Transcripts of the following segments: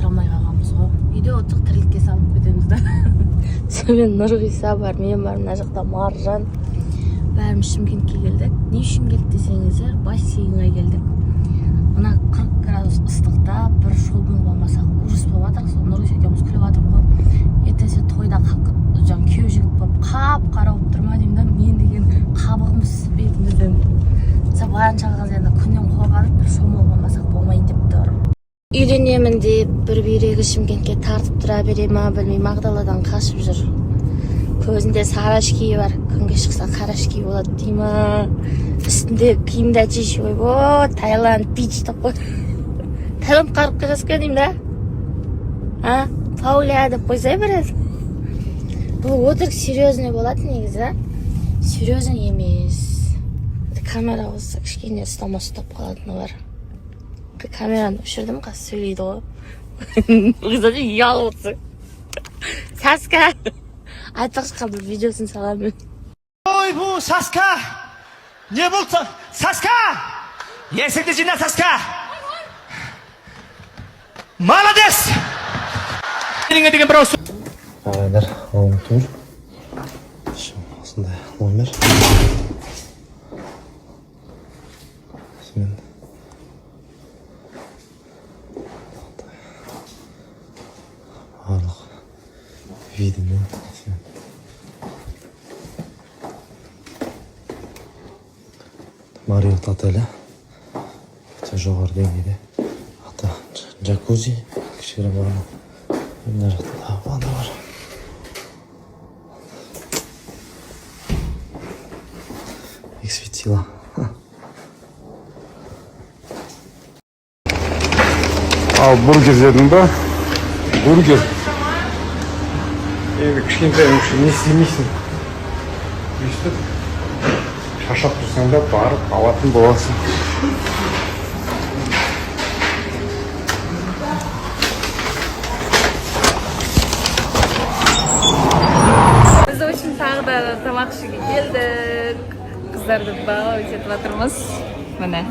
шыға алмай қалғанбыз ғой. Үйде отырып тірлікке салып кетеміз да. Сонымен Нұрғиса бар, мен бар, мына жақта Маржан. Бәріміз Шымкентке келдік. Не үшін келдік десеңіздер, бассейнге келдік. Мына 40 градус ыстықта бір шомылып болмасақ ужас болып жатыр. Сол Нұрғиса екеуміз күліп жатырмыз ғой. Ертесі тойда күйеу жігіт болып қап-қара болып тұр ма деймін да, мен деген қабығымыз бетімізден. Барынша қалған жерде күннен қорғанып бір шомылып болмасақ болмайды деп тұр. Үйленемін деп бір бүйрегі Шымкентке тартып тұра бере ма білмеймін, Ағдаладан қашып жүр. Көзінде сары киі бар, күнге шықса қара киі болады дей ма. Үстінде киімді әчеші ой, Таиланд бич деп қой. Таиланд қарып қағасқа деймін да. Пауля деп қойсай біраз. Бұл өтірік серьезный болады негізі. Серьезный емес. Камера болса кішкене ұстап қалатыны бар. Камераны өшірдім, қазір сөйлейді ғой. Қызады ұялып отырсың. Саска! Айтпақшы бір видеосын саламын. Ой, бұл Саска! Не болды? Саска! Есіңді жина, Саска! Молодец! Меніңе деген бір аусы. Ағайдар, ауым тұр. Осындай номер. Барлық видімен Мариот отелі өте жоғары деңгейде. Ата джакузи, кішігірім ванна. Мына жақта да ванна бар. Эксветила. Ал бургер жедің ба? Бургер. Енді кішкентай үшін не істемейсің? Өйстіп, шашап тұрсаң да барып алатын боласың. Біз үшін тағы да тамақ ішуге келдік. Қыздарды бағалап өтетіп жатырмыз. Міне.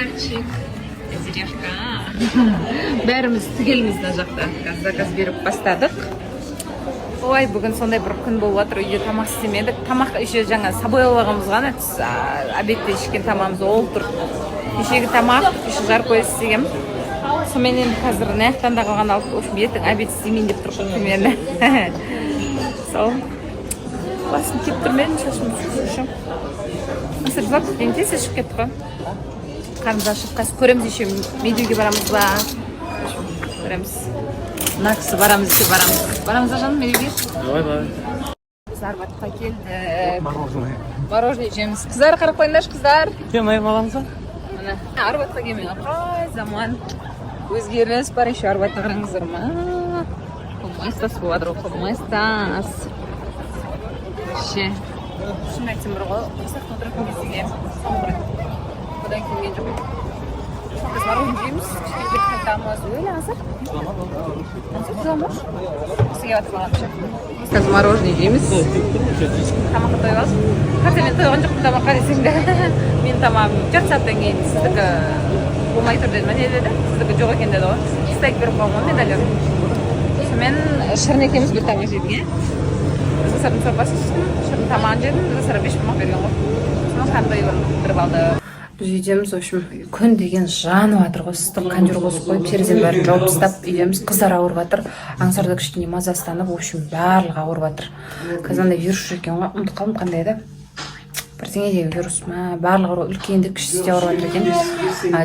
Арчик. Зеревка. Бәріміз түгелміз мына жақта. Заказ беріп бастадық. Ой, бүгін сондай бір күн болып жатыр. Үйде тамақ істемедік. Тамақ еще жаңа собой алғанымыз ғана. Обедте ішкен тамағымыз ол тұр. Кешегі тамақ, еще жаркое істегем. Сонымен енді қазір наяқтан да қалған алып, ертең обед істемейін деп тұрмын примерно. Сол. Басын кеп тұрмедім, шашым шашым. Мысыр жылап кеткен кез ішіп кетті ғой. Қарымыз ашып, қазір көреміз еще медеуге барамыз ба. Көреміз. Мына кісі барамыз еще барамыз. Барамыз ба жаным медеуге? Давай. Біз Арбатқа келдік. Мороженое жеміз. Қыздар қарап қойыңдаршы, қыздар. Келмей қаламыз ба? Міне. Арбатқа келмей қай заман. Өзгеріс бар, еще Арбатқа қараңыздар ма? Қомайстас болады, қомайстас. Ше. Шын айтсам бір ғой, қысақ отыратын кездеге. Одан келген жоқ. Біз мороженое жейміз, кішкентай қайтамыз. Өйлі азыр. Замуж. Сізге батып алған ше. Қазір мороженое жейміз. Тамаққа тойғыз. Қазір мен тойған жоқпын тамаққа десең де. Мен тамағым 4 сағаттан кейін сіздікі болмай тұр деді. Міне деді, сіздікі жоқ екен деді ғой. Стейк беріп қойған медальон. Сонымен Шырын екеуміз бір тамақ жедік, е? Сырын сорпасы іштім, Шырын тамағын жедім, Сыры 5 тамақ берген ғой. Сонымен қандай біріп алды. Біз үйдеміз, в общем, күн деген жанып жатыр ғой, ыстық кондер қосып қойып, терезенің бәрін жауып тастап үйдеміз. Қыздар ауырып жатыр, аңсарда кішкене мазастанып, в общем, барлығы ауырып жатыр. Қазір андай вирус жүр екен ғой, ұмытып қалдым қандай да. Бірдеңе деген вирус ма, барлығы үлкенді кішісі ауырып жатыр екен.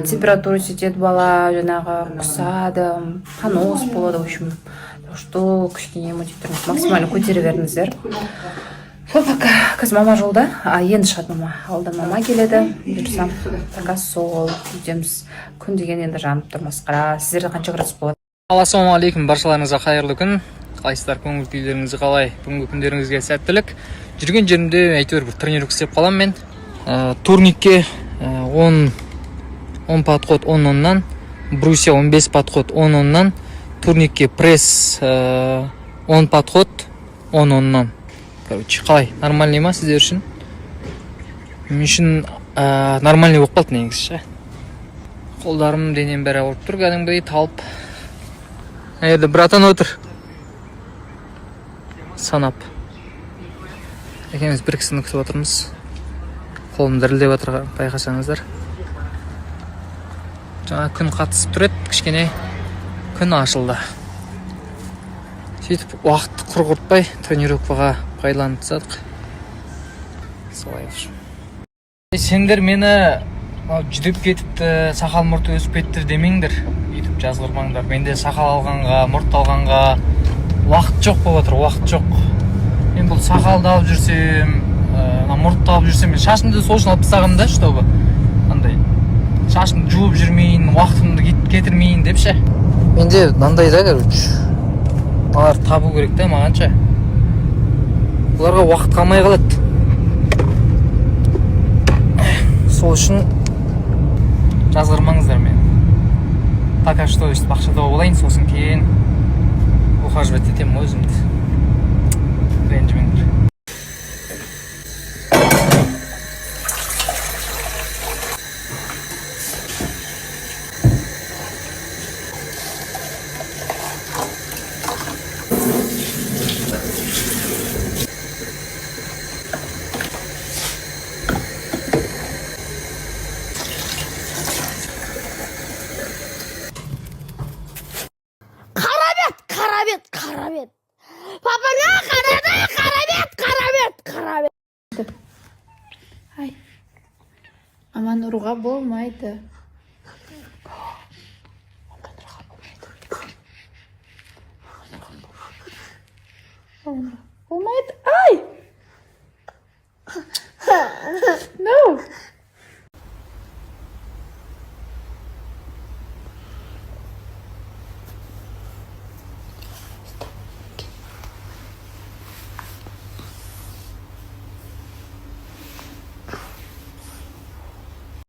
Температура жетеді бала, жаңағы құсады, понос болады, в общем. Что кішкене эмоцияны максимально көтере беріңіздер. Сол пока қазір мама жолда, енді шығады мама. Алда мама келеді. Бұйырса, пока сол үйдеміз. Күн деген енді жанып тұр масқара. Сіздерде қанша градус болады? Ассалаумағалейкум, баршаларыңызға қайырлы күн. Қалайсыздар, көңіл күйлеріңіз қалай? Бүгінгі күндеріңізге сәттілік. Жүрген жерімде әйтеуір бір тренировка істеп қалам мен. Турникке 10 подход 10-10-нан, брусья 15 подход 10-10-нан, турникке пресс 10 подход 10-10-нан. Короче, қалай? Нормальный ма сіздер үшін? Мен үшін нормальный болып қалды негізі. Қолдарым денем бәрі ауырып тұр, кәдімгідей талып. Әйелі братан отыр. Санап. Екеміз бір кісіні күтіп отырмыз. Қолым дірілдеп жатыр, байқасаңыздар. Жаңа күн қатысып тұр еді, кішкене күн ашылды. Сөйтіп уақытты құрғыртпай тренировкаға пайдаланып солай. Сендер мені жүдеп кетіпті, сақал мұрты өсіп кетті демеңдер. Өйтіп жазғырмаңдар. Менде сақал алғанға, мұрт алғанға уақыт жоқ болып отыр, уақыт жоқ. Мен бұл сақалды алып жүрсем, мұртты алып жүрсем, мен шашымды сол үшін алып тастағанмын да, чтобы андай шашымды жуып жүрмейін, уақытымды кетірмейін депші. Менде мынандай да, короче. Алар табу керек та мағанша. Бұларға уақыт қалмай қалады. Сол үшін жазғырмаңыздар мен. Пока что өстіп бақшада болайын, сосын кейін ухаживать етемін өзімді. Ренжімеңдер. Karabet. Papa ne karabet. Ай. Аман ұруға болмайды.